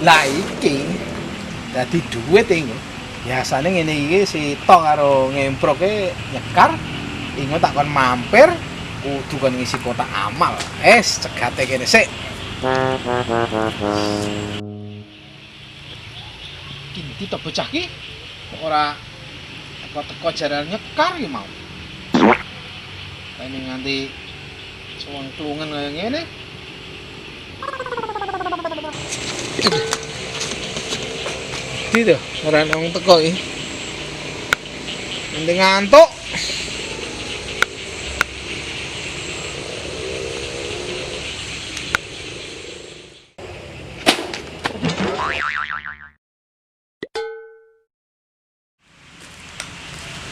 Lah iki dadi duit iki. Biasane ngene iki si Tong karo ngemproke nyekar, ingo tak kon mampir kudu kon ngisi kotak amal. Cegate kene sik. Kinti to bocah ki kok ora teko jaran nyekar ki mau. Ini nganti suwang klungan kaya ngene. Gitu, ora ana wong teko iki. Nanti ngantuk.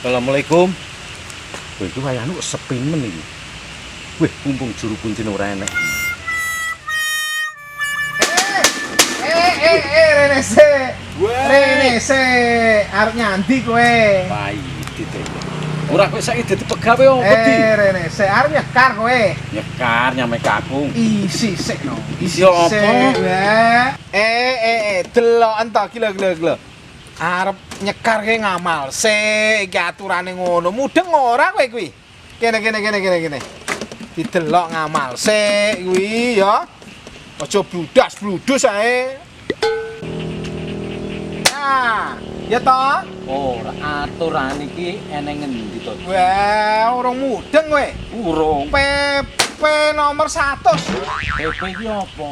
Assalamualaikum. Wih, itu wayahnya kok sepi men iki. Wih, mumpung juru kuncine ora enek. Rene se. Rene se. Arep nyandi kowe. Pahit itu. Ora kowe saiki dadi pegawe opo di? Rene se arep nyekar kowe. Nyekar nyame kakung. Isi sik no. Isi apa? Delok entok gila. Arep nyekar ke ngamal sik iki aturane ngono. Mudeng ora kowe kuwi. Kene. Didelok ngamal sik kuwi ya. Aja bludas-bludus ae. Nah, ya toh? Ora aturan iki eneng ngendi to? Wah, urung mudeng kowe. Urung. PP nomor 100. PP iki apa?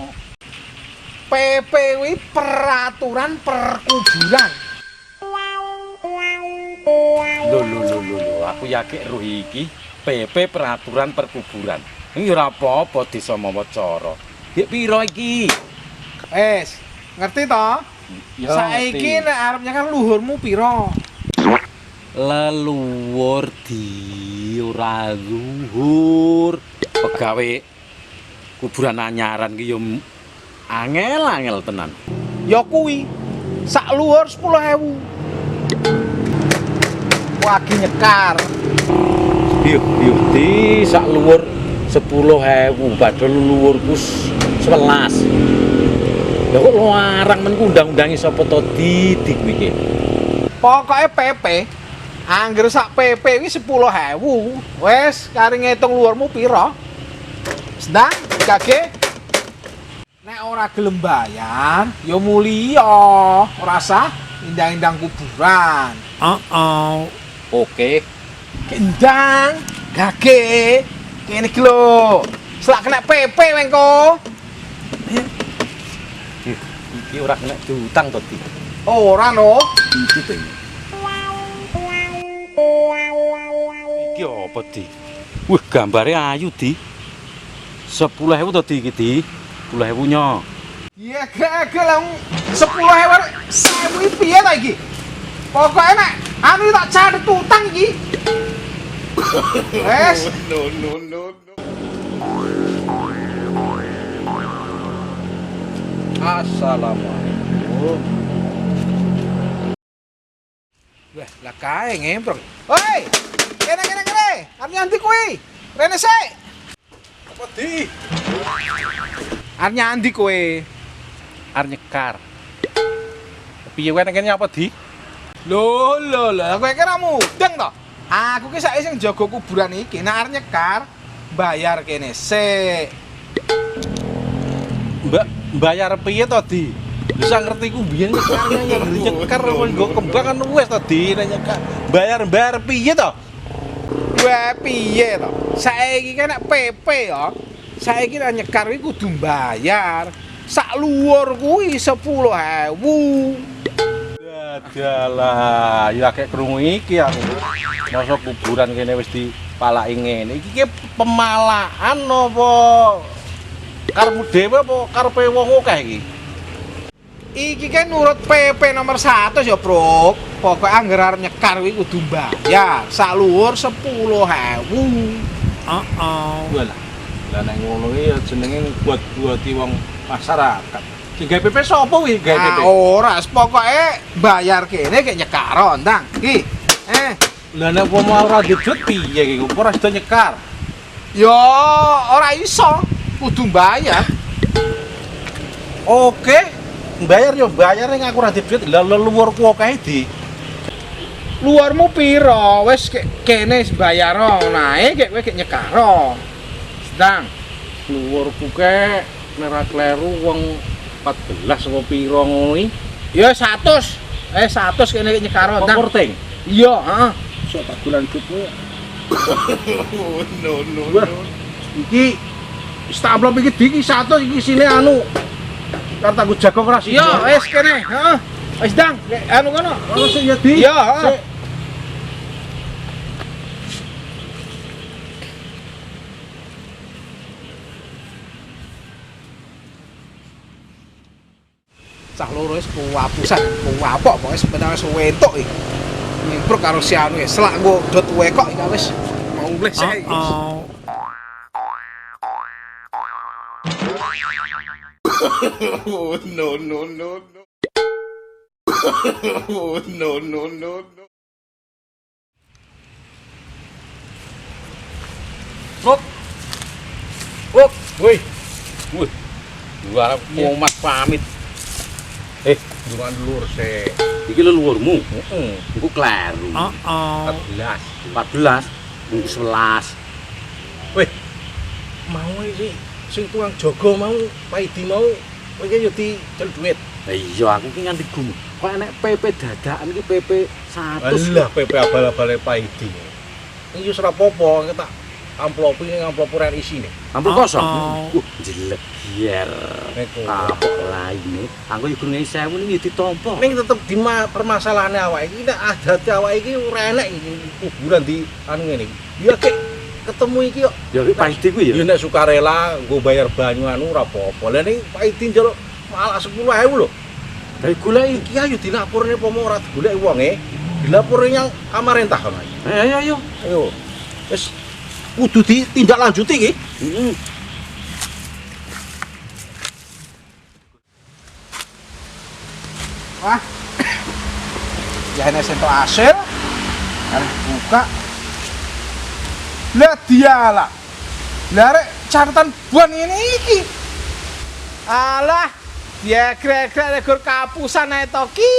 PP kuwi peraturan perkuburan. Lho, aku yakin roh iki PP peraturan perkuburan. Ini ora apa-apa desa mawacara. Dik piro iki? Ngerti toh? Ya, saiki nek arep nyekar luhurmu piro? Leluhur di ora luhur. Pegawe kuburan anyaran ki yo angel tenan. Ya kuwi sak luhur 10.000. Wagi nyekar. Yo di sak luhur 10.000 padahal luhurku 11. Ya kok larang men undang-undangi sapa to Didik kuwi iki. Pokoke PP angger sak PP kuwi 10.000. Wes kari ngitung luhurmu piro? Sedang kage. Nek ora gelem bayar, ya mulia. Ora sah indang-indang kuburan. Oke. Kendang, gage. Kene iki lho. Selak kena PP wengko. Iki ora kena diutang to, Di. Ora no. Iki to. Iki apa, Di? Wih, gambare ayu, Di. 10.000 to, Di, iki, Di. 10.000 nya. Iya gak lah 10.000 sewu piye ta iki? Pokoke nek anu tak catet utang iki. Wes. No. Assalamualaikum. Wah, lah kae ngemprok. Hoi! Kene. Arep nyanti kuwi. Rene sik. Apa, Di? Arep nyanti kowe. Arep nyekar. Piye wae nek kene apa, Di? Lho, kowe ki ora mudeng to. Aku ki saiki sing jaga kuburan iki. Nek arep nyekar, bayar kene sik. Bayar piye to, Di? Bisa ngerti ku biyen nyekar nggo kembang kan wis to, Di, nek nyekar. Bayar piye to? Wah, piye to? Saiki kan nek PP ya. Saiki nek nyekar kuwi kudu bayar. Sak luwur kuwi 10.000. Adalah, ya kayak krungu iki aku. Masa kuburan kene wis dipalaki ngene. Iki ki pemalaan apa? Karepmu dhewe apa karepe wong akeh iki? Iki kan nurut PP nomor 100 ya, Bro. Pokoke angger arep nyekar kuwi kudu bayar. Sak luwur 10.000. Walah. Lah nek ngono iki ya jenenge buat-buati wong masyarakat. Sing gawe PP sapa kuwi gawe PP? Ora, pokoke bayar kene kek nyekar ndang. Iki. Lah nek umpama ora dijut piye iki? Ora sida nyekar. Ya ora iso, kudu bayar. Oke. bayar yo bayar ning aku ora duwe duit. Lah luwurku akeh di. Luarmu piro? Wes kene bayar nae kowe nyekaro. Sedang Luwurku ke merah kleru wong 14 apa piro ngono iki. ya 100. 100 kene nyekaro ndang. Korting. Iya, heeh. Sok tak bulan duitmu. Wah, iki amplop iki di iki 100 iki sine anu. Karo tak jago keras. Iya, wes kene, heeh. Wes ndang, anu kono. Ono sing ya di. Iya, heeh. Cah loro wis kuwapusan, kuwapok pokoke sebenarnya wis wentuk iki. Nyempruk karo si anu ya, selak nggo dot wekok iki wis mau mleh sik. Oh no no no no. Oh no no no no. Woi. Woi. Gua mau mas pamit. Dungan lur sik. Iki leluhurmu. Heeh. Iku kleru. 14. 14, minggu 11. Weh. Mau iki sing tukang jaga mau Paidi mau kowe iki yo dicel duit. Lah iya aku ki nganti gumu. Kok enek PP dadakan iki PP 100. Alah PP abal-abale Paidi. Iki wis ora apa-apa tak amplop iki amplop ora isine. Ampun kosong. Jelek biar. Neko. Kapok laine. Aku yo gurune 1000 iki ditampa. Ning tetep di permasalahanane awake iki nek adat awake iki ora enek iki kuburan di anu ngene iki. Ya kek ketemu iki kok. Ya iki Paidi ku ya. Ya nek sukarela nggo bayar banyu anu ora apa-apa. Lah ning Paidi njaluk malah 10.000 lho. Dari golek Iki ayo dilapurne apa ora digoleki wonge. Dilapurne yang pamarentah kan. ayo. Ayo. Wis kudu ditindaklanjuti iki. Heeh. Wah. Ya ini sentuh hasil. Harus buka. Lah dialah. Lah rek catatan buan ini iki. Alah, ya krek-krek regur kapusan ae to ki.